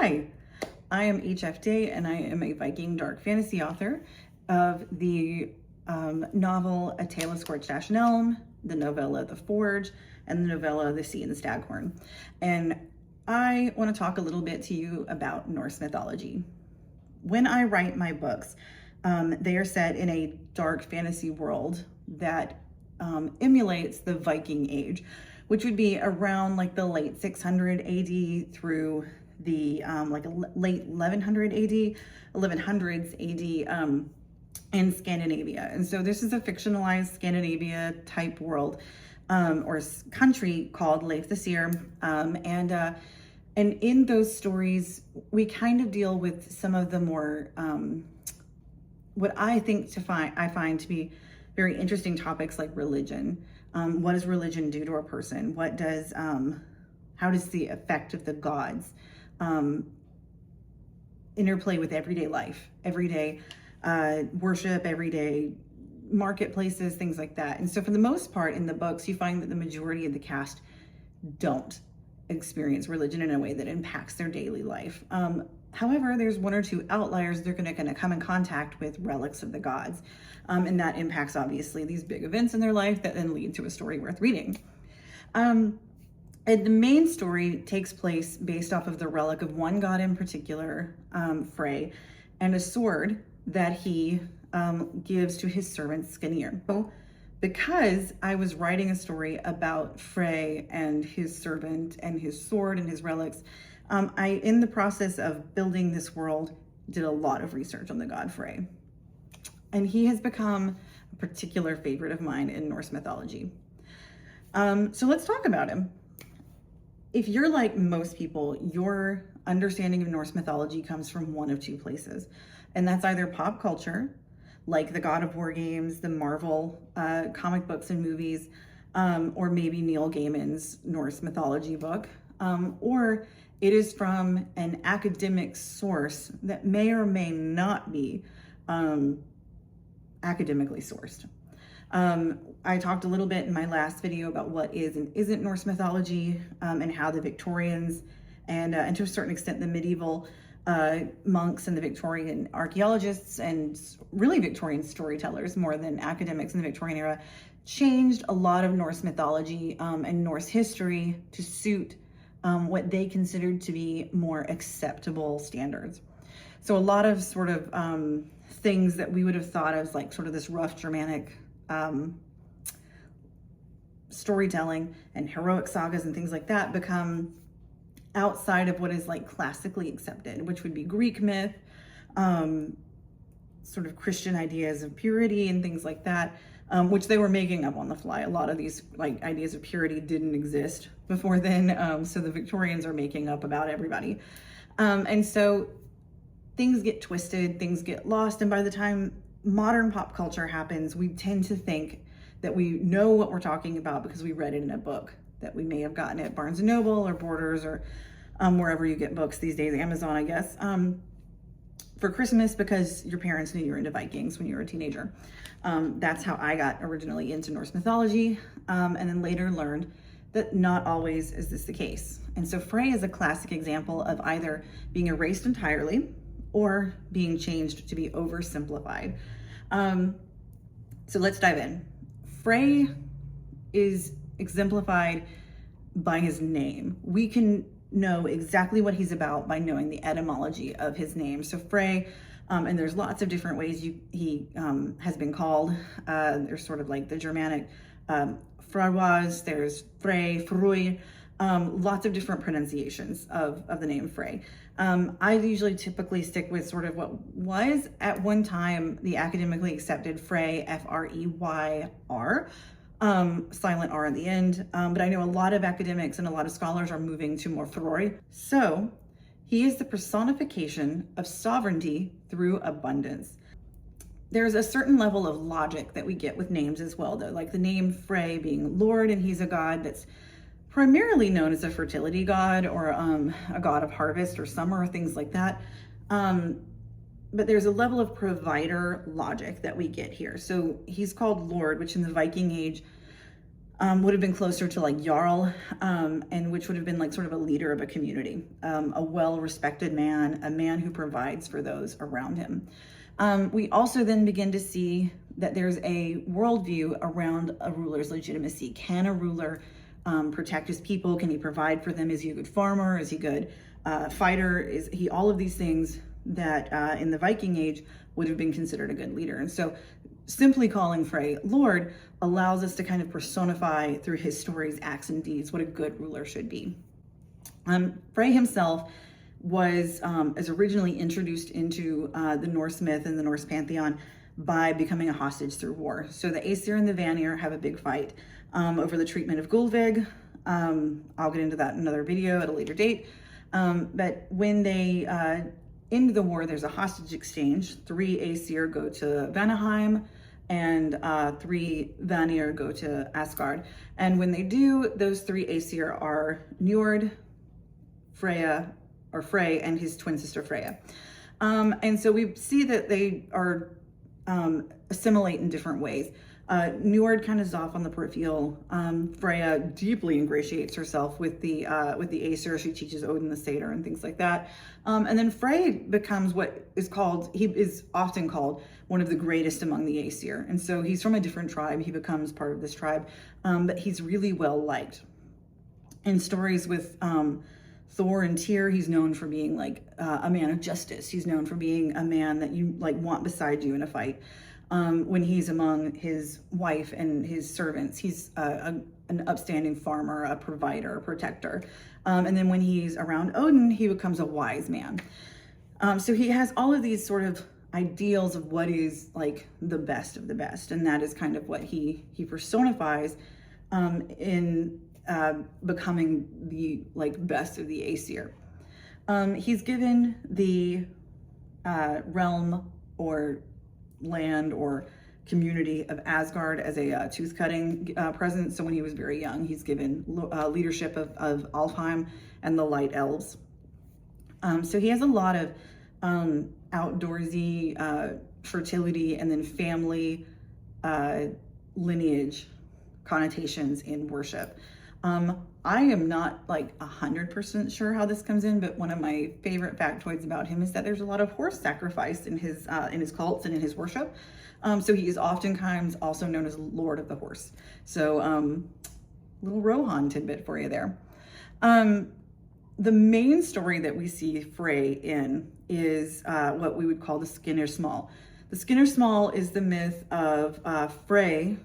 Hi, I am HFD and I am a Viking dark fantasy author of the novel A Tale of Scorched Ash and Elm, the novella The Forge, and the novella The Sea and the Staghorn. And I want to talk a little bit to you about Norse mythology. When I write my books, they are set in a dark fantasy world that emulates the Viking age, which would be around like the late 600 AD through the late 1100 AD, 1100s AD in Scandinavia. And so this is a fictionalized Scandinavia type world or country called Leif the Seer. And in those stories, we kind of deal with some of the more, what I find to be very interesting topics like religion. What does religion do to a person? How does the effect of the gods interplay with everyday life, everyday worship, everyday marketplaces, things like that. And so for the most part in the books, you find that the majority of the cast don't experience religion in a way that impacts their daily life. However, there's one or two outliers. They're going to come in contact with relics of the gods. And that impacts, obviously, these big events in their life that then lead to a story worth reading. And the main story takes place based off of the relic of one god in particular, Frey, and a sword that he gives to his servant Skirnir. So, because I was writing a story about Frey and his servant and his sword and his relics, I, in the process of building this world, did a lot of research on the god Frey. And he has become a particular favorite of mine in Norse mythology. So let's talk about him. If you're like most people, your understanding of Norse mythology comes from one of two places. And that's either pop culture, like the God of War games, the Marvel comic books and movies, or maybe Neil Gaiman's Norse mythology book, or it is from an academic source that may or may not be academically sourced. I talked a little bit in my last video about what is and isn't Norse mythology, and how the Victorians and to a certain extent the medieval monks and the Victorian archaeologists and really Victorian storytellers more than academics in the Victorian era changed a lot of Norse mythology and Norse history to suit what they considered to be more acceptable standards. So a lot of sort of things that we would have thought of as like sort of this rough Germanic storytelling and heroic sagas and things like that become outside of what is like classically accepted, which would be Greek myth, sort of Christian ideas of purity and things like that, which they were making up on the fly. A lot of these like ideas of purity didn't exist before then, so the Victorians are making up about everybody. And so things get twisted, things get lost, and by the time modern pop culture happens, we tend to think that we know what we're talking about because we read it in a book that we may have gotten at Barnes & Noble or Borders or wherever you get books these days, Amazon, I guess, for Christmas because your parents knew you were into Vikings when you were a teenager. That's how I got originally into Norse mythology, and then later learned that not always is this the case. And so Frey is a classic example of either being erased entirely or being changed to be oversimplified. So let's dive in. Frey is exemplified by his name. We can know exactly what he's about by knowing the etymology of his name. So Frey, and there's lots of different ways he has been called. There's sort of like the Germanic Freywas, there's Frey, Frui, lots of different pronunciations of the name Frey. I usually typically stick with sort of what was at one time the academically accepted Frey, F-R-E-Y-R, silent R at the end. But I know a lot of academics and a lot of scholars are moving to more Frey. So he is the personification of sovereignty through abundance. There's a certain level of logic that we get with names as well, though, like the name Frey being Lord, and he's a god that's primarily known as a fertility god or a god of harvest or summer or things like that. But there's a level of provider logic that we get here. So he's called Lord, which in the Viking age would have been closer to like Jarl, and which would have been like sort of a leader of a community, a well-respected man, a man who provides for those around him. We also then begin to see that there's a worldview around a ruler's legitimacy. Can a ruler protect his people? Can he provide for them? Is he a good farmer? Is he a good fighter? Is he all of these things that in the Viking age would have been considered a good leader? And so simply calling Frey Lord allows us to kind of personify through his stories, acts, and deeds what a good ruler should be. Frey himself was originally introduced into the Norse myth and the Norse pantheon by becoming a hostage through war. So the Aesir and the Vanir have a big fight over the treatment of Gullveig. I'll get into that in another video at a later date. But when they end the war, there's a hostage exchange. 3 Aesir go to Vanaheim, and 3 Vanir go to Asgard. And when they do, those 3 Aesir are Njord, Frey, and his twin sister Freya. And so we see that they are assimilate in different ways. Njord kind of is off on the peripheral. Freya deeply ingratiates herself with the Aesir. She teaches Odin the satyr and things like that. And then Frey becomes what is called, he is often called one of the greatest among the Aesir. And so he's from a different tribe. He becomes part of this tribe, but he's really well liked. In stories with Thor and Tyr, he's known for being like a man of justice. He's known for being a man that you like want beside you in a fight. When he's among his wife and his servants, he's an upstanding farmer, a provider, a protector. And then when he's around Odin, he becomes a wise man. So he has all of these sort of ideals of what is like the best of the best. And that is kind of what he personifies in becoming the like best of the Aesir. He's given the realm or land or community of Asgard as a tooth-cutting present. So when he was very young, he's given leadership of Álfheimr and the Light Elves. So he has a lot of outdoorsy fertility and then family lineage connotations in worship. I am not like 100% sure how this comes in, but one of my favorite factoids about him is that there's a lot of horse sacrificed in his cults and in his worship. So he is oftentimes also known as Lord of the Horse. So little Rohan tidbit for you there. The main story that we see Frey in is what we would call the Skinner Small. The Skinner Small is the myth of Frey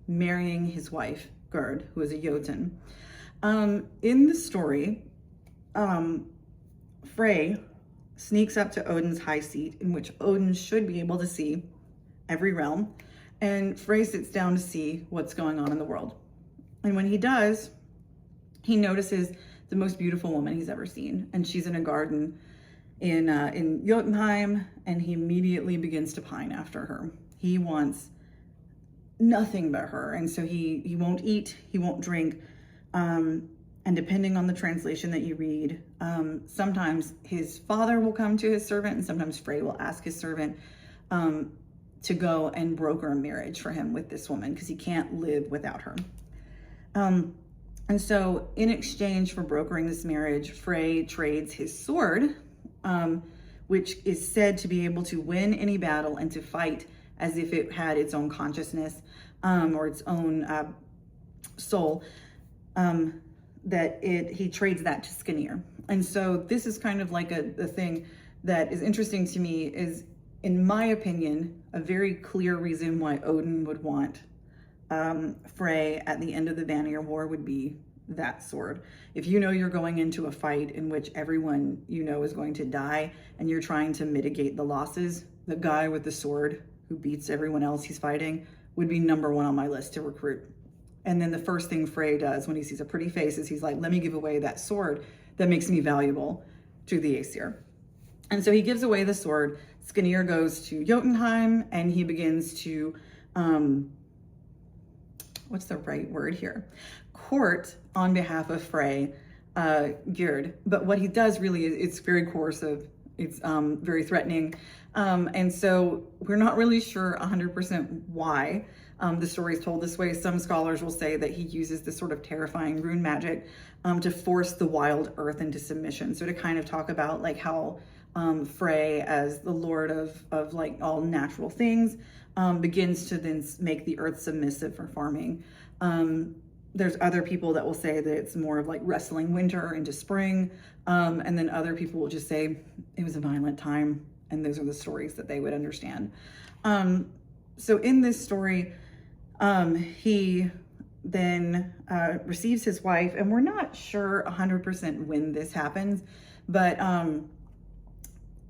marrying his wife, Gerðr, who is a Jotun. In the story, Frey sneaks up to Odin's high seat, in which Odin should be able to see every realm, and Frey sits down to see what's going on in the world. And when he does, he notices the most beautiful woman he's ever seen, and she's in a garden in Jotunheim, and he immediately begins to pine after her. He wants nothing but her, and so he won't eat, he won't drink, and depending on the translation that you read, sometimes his father will come to his servant, and sometimes Frey will ask his servant to go and broker a marriage for him with this woman because he can't live without her. And so in exchange for brokering this marriage, Frey trades his sword, which is said to be able to win any battle and to fight as if it had its own consciousness or its own soul, he trades that to Skirnir. And so this is kind of like a thing that is interesting to me is, in my opinion, a very clear reason why Odin would want Frey at the end of the Vanir War would be that sword. If you know you're going into a fight in which everyone you know is going to die and you're trying to mitigate the losses, the guy with the sword who beats everyone else he's fighting would be number one on my list to recruit. And then the first thing Frey does when he sees a pretty face is he's like, let me give away that sword that makes me valuable to the Aesir. And so he gives away the sword. Skirnir goes to Jotunheim and he begins to, what's the right word here? Court on behalf of Frey, Gerðr. But what he does really is, it's very coercive. It's very threatening. And so we're not really sure 100% why. the story is told this way. Some scholars will say that he uses this sort of terrifying rune magic to force the wild earth into submission. So to kind of talk about like how Frey, as the lord of like all natural things, begins to then make the earth submissive for farming. There's other people that will say that it's more of like wrestling winter into spring. And then other people will just say it was a violent time. And those are the stories that they would understand. So in this story, he then receives his wife, and we're not sure 100% when this happens, but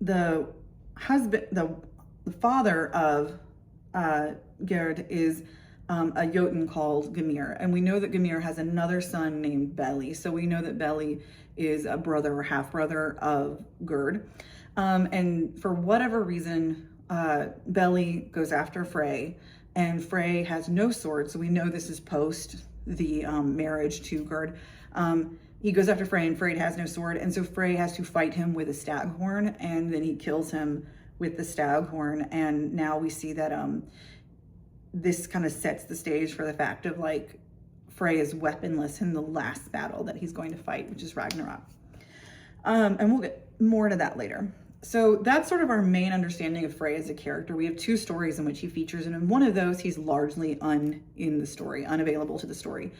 the husband, the father of Gerðr is a Jotun called Gymir, and we know that Gymir has another son named Beli. So we know that Beli is a brother or half brother of Gerðr, and for whatever reason, Beli goes after Frey, and Frey has no sword. So we know this is post the marriage to Gerðr. He goes after Frey, and Frey has no sword, and so Frey has to fight him with a staghorn, and then he kills him with the staghorn. And now we see that this kind of sets the stage for the fact of like Frey is weaponless in the last battle that he's going to fight, which is Ragnarök. And we'll get more to that later. So that's sort of our main understanding of Frey as a character. We have two stories in which he features, and in one of those, he's largely in the story, unavailable to the story.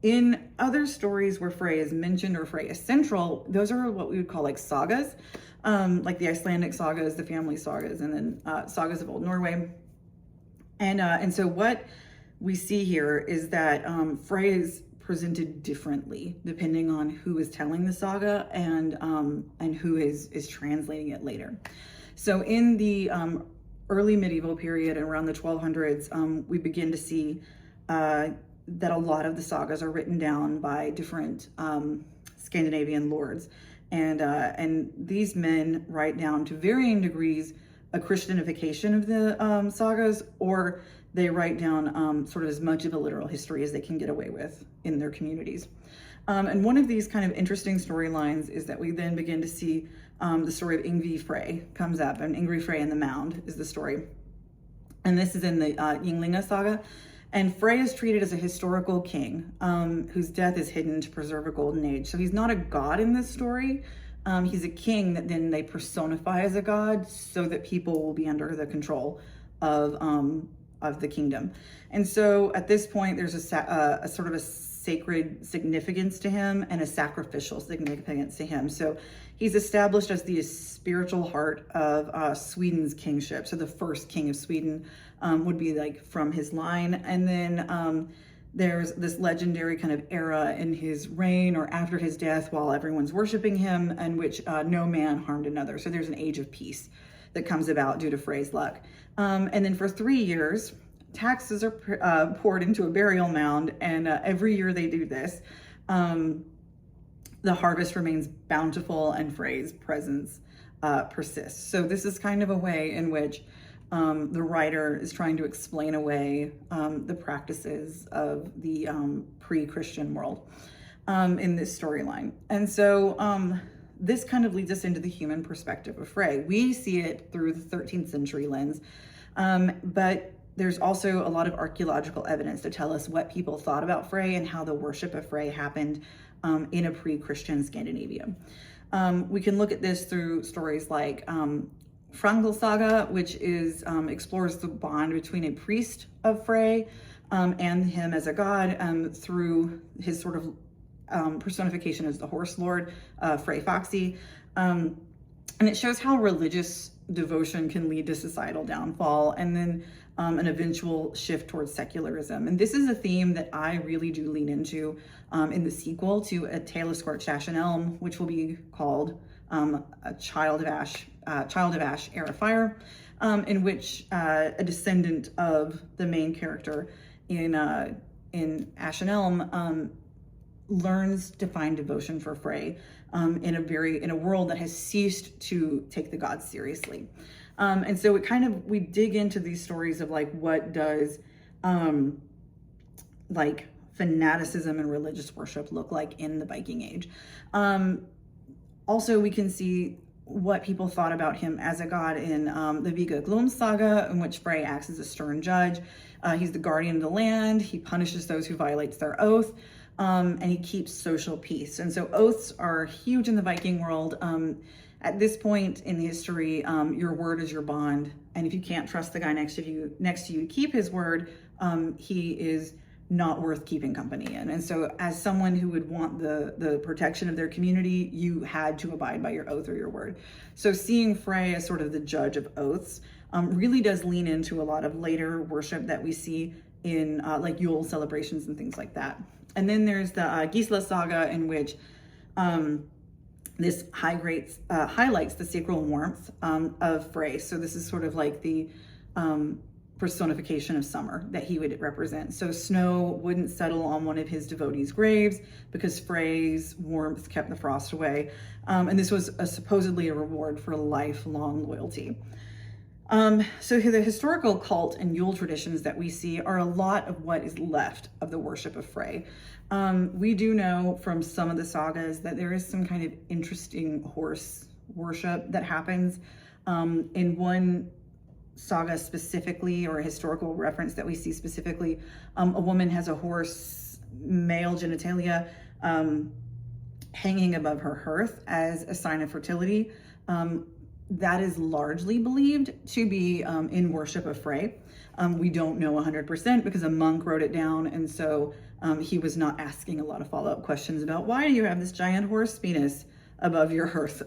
In other stories where Frey is mentioned or Frey is central, those are what we would call like sagas, like the Icelandic sagas, the family sagas, and then sagas of Old Norway. And so what we see here is that Frey is presented differently depending on who is telling the saga and who is translating it later. So in the early medieval period, around the 1200s, we begin to see that a lot of the sagas are written down by different Scandinavian lords, and these men write down to varying degrees a Christianification of the sagas, or they write down sort of as much of a literal history as they can get away with in their communities. And one of these kind of interesting storylines is that we then begin to see the story of Yngvi Frey comes up, and Yngvi Frey and the Mound is the story. And this is in the Ynglinga saga. And Frey is treated as a historical king whose death is hidden to preserve a golden age. So he's not a god in this story. He's a king that then they personify as a god so that people will be under the control of the kingdom. And so at this point, there's a sort of a sacred significance to him and a sacrificial significance to him. So he's established as the spiritual heart of Sweden's kingship. So the first king of Sweden would be like from his line. And then there's this legendary kind of era in his reign or after his death while everyone's worshiping him, in which no man harmed another. So there's an age of peace that comes about due to Frey's luck. And then for 3 years, taxes are poured into a burial mound, and every year they do this, the harvest remains bountiful and Frey's presence persists. So this is kind of a way in which the writer is trying to explain away the practices of the pre-Christian world in this storyline. And so this kind of leads us into the human perspective of Frey. We see it through the 13th century lens, but there's also a lot of archaeological evidence to tell us what people thought about Frey and how the worship of Frey happened in a pre-Christian Scandinavia. We can look at this through stories like Frangel Saga, which is explores the bond between a priest of Frey and him as a god through his sort of personification as the horse lord, Frey Foxy. And it shows how religious devotion can lead to societal downfall and then an eventual shift towards secularism. And this is a theme that I really do lean into in the sequel to A Tale of Scorched Ash and Elm, which will be called A Child of Ash, Heir of Fire, in which a descendant of the main character in Ash and Elm learns to find devotion for Frey in a world that has ceased to take the gods seriously. And so we dig into these stories of like, what does like fanaticism and religious worship look like in the Viking Age? Also, we can see what people thought about him as a god in the Viking Saga, in which Frey acts as a stern judge. He's the guardian of the land. He punishes those who violates their oath, and he keeps social peace. And so oaths are huge in the Viking world. At this point in history, your word is your bond, and if you can't trust the guy next to you to keep his word, he is not worth keeping company in. And so as someone who would want the protection of their community, you had to abide by your oath or your word. So seeing Frey as sort of the judge of oaths really does lean into a lot of later worship that we see in like Yule celebrations and things like that. And then there's the Gisla Saga, in which this highlights the sacral warmth of Frey. So this is sort of like the personification of summer that he would represent. So snow wouldn't settle on one of his devotees' graves because Frey's warmth kept the frost away. And this was supposedly a reward for lifelong loyalty. So the historical cult and Yule traditions that we see are a lot of what is left of the worship of Frey. We do know from some of the sagas that there is some kind of interesting horse worship that happens. In one saga specifically, or a historical reference that we see specifically, a woman has a horse, male genitalia, hanging above her hearth as a sign of fertility. That is largely believed to be in worship of Frey. We don't know 100% because a monk wrote it down, and so he was not asking a lot of follow-up questions about why do you have this giant horse penis above your hearth,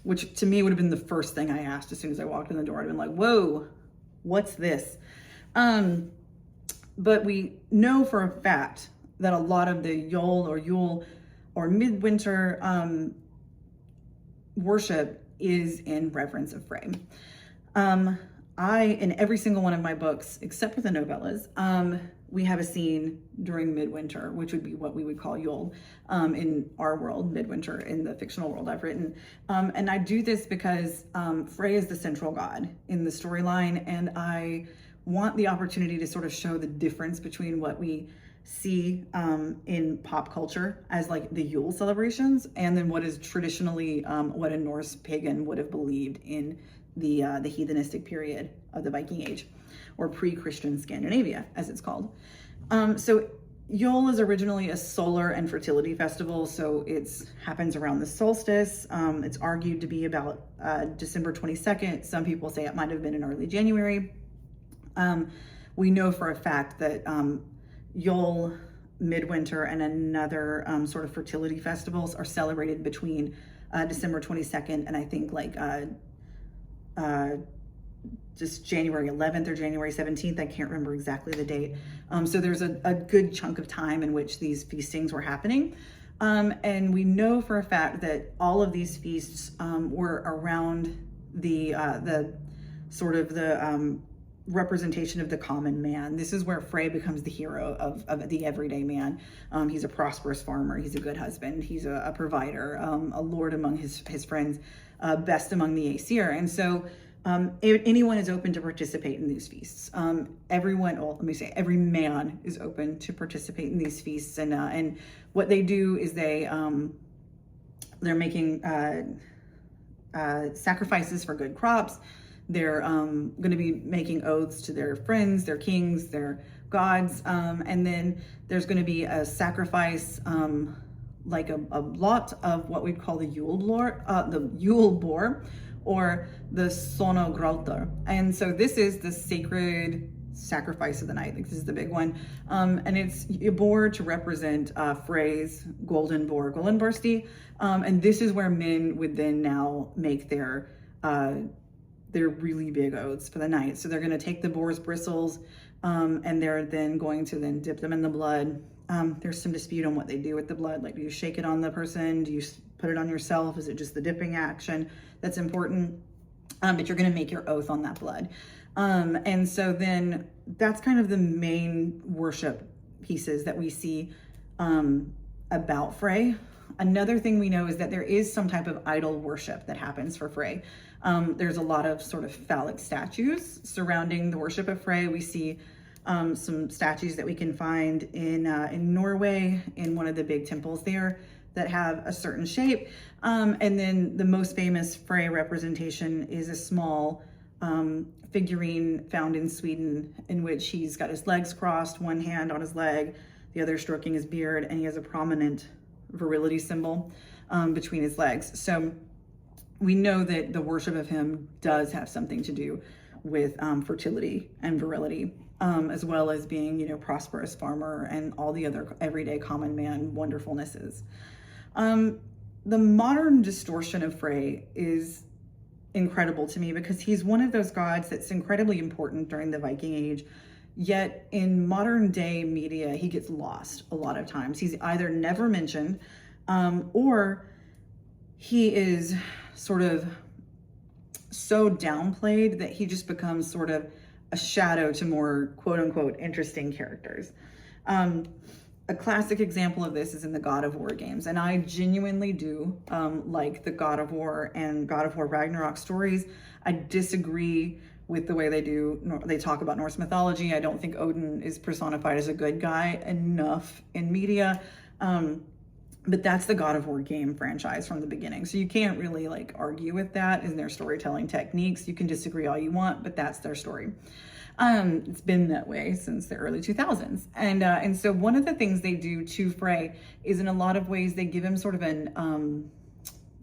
which to me would have been the first thing I asked as soon as I walked in the door. I'd been like, whoa, what's this? But we know for a fact that a lot of the Yule or midwinter worship is in reverence of Frey. In every single one of my books, except for the novellas, we have a scene during midwinter, which would be what we would call Yule in our world, midwinter in the fictional world I've written. And I do this because Frey is the central god in the storyline, and I want the opportunity to sort of show the difference between what we see in pop culture as like the Yule celebrations, and then what is traditionally what a Norse pagan would have believed in the heathenistic period of the Viking Age, or pre-Christian Scandinavia, as it's called. So Yule is originally a solar and fertility festival, so it happens around the solstice. It's argued to be about December 22nd. Some people say it might have been in early January. We know for a fact that Yule, midwinter, and another sort of fertility festivals are celebrated between December 22nd and I think like just January 11th or January 17th. I can't remember exactly the date. So there's a good chunk of time in which these feastings were happening. And we know for a fact that all of these feasts were around the sort of the representation of the common man. This is where Frey becomes the hero of the everyday man. He's a prosperous farmer. He's a good husband. He's a provider, a lord among his friends, best among the Aesir. And so anyone is open to participate in these feasts. Every man is open to participate in these feasts. And what they do is they're making sacrifices for good crops. They're going to be making oaths to their friends, their kings, their gods. And then there's going to be a sacrifice, like a lot of what we'd call the Yule boar, or the sonograltar. And so this is the sacred sacrifice of the night. Like, this is the big one. And it's a boar to represent Frey's golden boar, Gullinbursti. And this is where men would then now make their really big oaths for the night. So they're going to take the boar's bristles, and they're then going to dip them in the blood. There's some dispute on what they do with the blood. Like, do you shake it on the person? Do you put it on yourself? Is it just the dipping action that's important? But you're going to make your oath on that blood. And so then that's kind of the main worship pieces that we see about Frey. Another thing we know is that there is some type of idol worship that happens for Frey. There's a lot of sort of phallic statues surrounding the worship of Frey. We see some statues that we can find in Norway, in one of the big temples there, that have a certain shape. And then the most famous Frey representation is a small figurine found in Sweden, in which he's got his legs crossed, one hand on his leg, the other stroking his beard, and he has a prominent virility symbol between his legs. So we know that the worship of him does have something to do with fertility and virility, as well as being, prosperous farmer and all the other everyday common man wonderfulnesses. The modern distortion of Frey is incredible to me because he's one of those gods that's incredibly important during the Viking Age. Yet in modern day media, he gets lost a lot of times. He's either never mentioned or he is sort of so downplayed that he just becomes sort of a shadow to more quote unquote interesting characters. A classic example of this is in the God of War games. And I genuinely do like the God of War and God of War Ragnarök stories. I disagree with the way they talk about Norse mythology. I don't think Odin is personified as a good guy enough in media. But that's the God of War game franchise from the beginning. So you can't really argue with that in their storytelling techniques. You can disagree all you want, but that's their story. It's been that way since the early 2000s. And so one of the things they do to Frey is in a lot of ways, they give him sort of an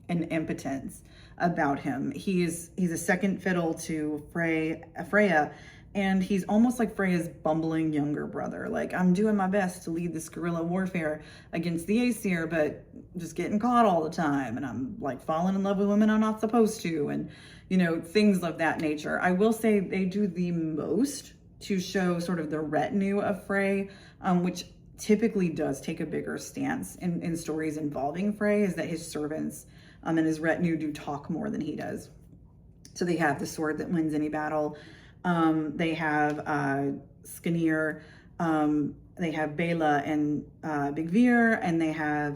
impotence about him. He's a second fiddle to Freya, and he's almost like Freya's bumbling younger brother. I'm doing my best to lead this guerrilla warfare against the Aesir, but just getting caught all the time. And I'm falling in love with women I'm not supposed to. And, things of that nature. I will say they do the most to show sort of the retinue of Frey, which typically does take a bigger stance in stories involving Frey, is that his servants and his retinue do talk more than he does. So they have the sword that wins any battle. They have Skanir, they have Bela and Bigvir, and they have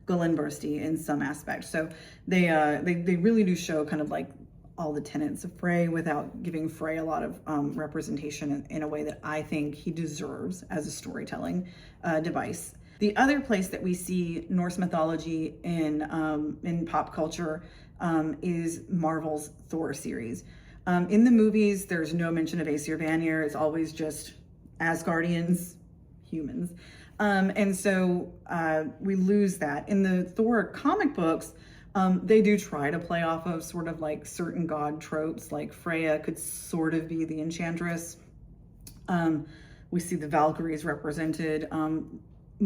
Gullinbursti in some aspects. So they really do show kind of all the tenets of Frey without giving Frey a lot of representation in a way that I think he deserves as a storytelling device. The other place that we see Norse mythology in pop culture is Marvel's Thor series. In the movies, there's no mention of Aesir-Vanir. It's always just Asgardians, humans. And so we lose that. In the Thor comic books, they do try to play off of sort of certain god tropes, like Freya could sort of be the enchantress. We see the Valkyries represented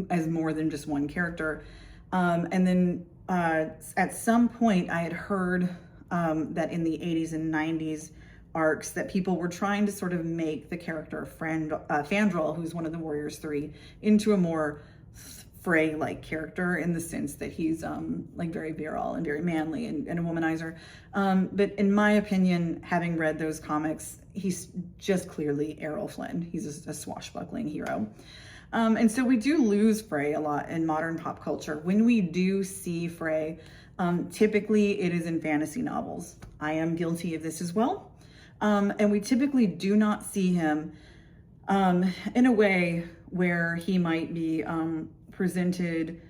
as more than just one character. And then at some point I had heard that in the 80s and 90s arcs that people were trying to sort of make the character Fandral, who's one of the Warriors 3, into a more Frey-like character in the sense that he's very virile and very manly and a womanizer. But in my opinion, having read those comics, he's just clearly Errol Flynn. He's a swashbuckling hero. And so we do lose Frey a lot in modern pop culture. When we do see Frey, typically it is in fantasy novels. I am guilty of this as well. And we typically do not see him in a way where he might be presented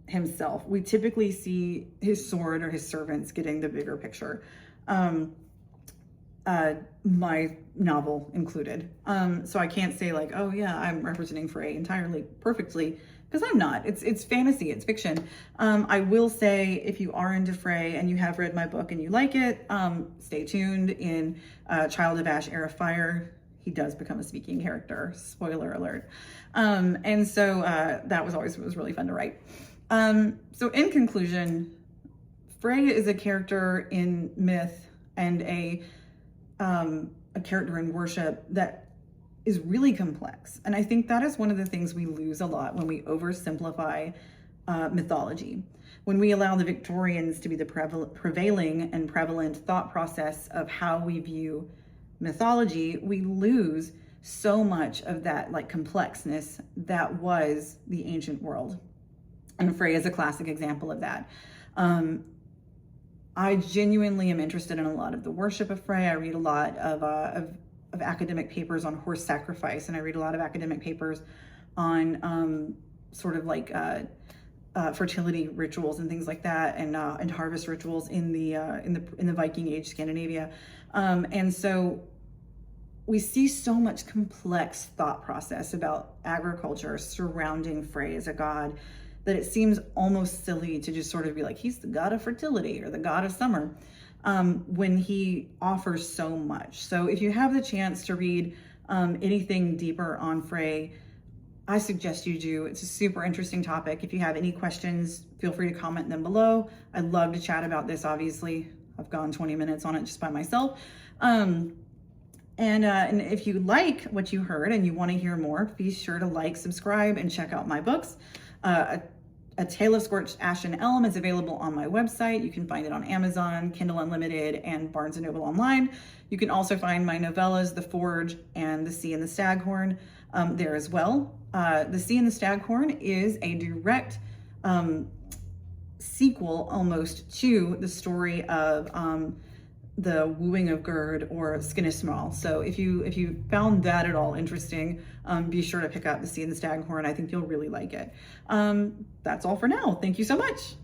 himself. We typically see his sword or his servants getting the bigger picture. My novel included. So I can't say oh yeah, I'm representing Frey entirely perfectly, because I'm not. It's fantasy, it's fiction. I will say, if you are into Frey and you have read my book and you like it, stay tuned. In Child of Ash, Heir of Fire, he does become a speaking character. Spoiler alert. And so that was really fun to write. So in conclusion, Frey is a character in myth and a character in worship that is really complex. And I think that is one of the things we lose a lot when we oversimplify mythology. When we allow the Victorians to be the prevailing and prevalent thought process of how we view mythology, we lose so much of that complexness that was the ancient world. And Frey is a classic example of that. I genuinely am interested in a lot of the worship of Frey. I read a lot of academic papers on horse sacrifice, and I read a lot of academic papers on fertility rituals and things like that, and harvest rituals in the Viking Age Scandinavia, and so we see so much complex thought process about agriculture surrounding Frey as a god that it seems almost silly to just sort of be like, he's the god of fertility or the god of summer, when he offers so much. So if you have the chance to read anything deeper on Frey, I suggest you do. It's a super interesting topic. If you have any questions, feel free to comment them below. I'd love to chat about this, obviously. I've gone 20 minutes on it just by myself. And if you like what you heard and you want to hear more, be sure to like, subscribe, and check out my books. A Tale of Scorched Ash and Elm is available on my website. You can find it on Amazon, Kindle Unlimited, and Barnes & Noble online. You can also find my novellas, The Forge and The Sea and the Staghorn, there as well. The Sea and the Staghorn is a direct sequel almost to the story of the wooing of Gerðr or Skinnismal. So if you found that at all interesting, be sure to pick up The Sea and the Staghorn. I think you'll really like it. That's all for now. Thank you so much.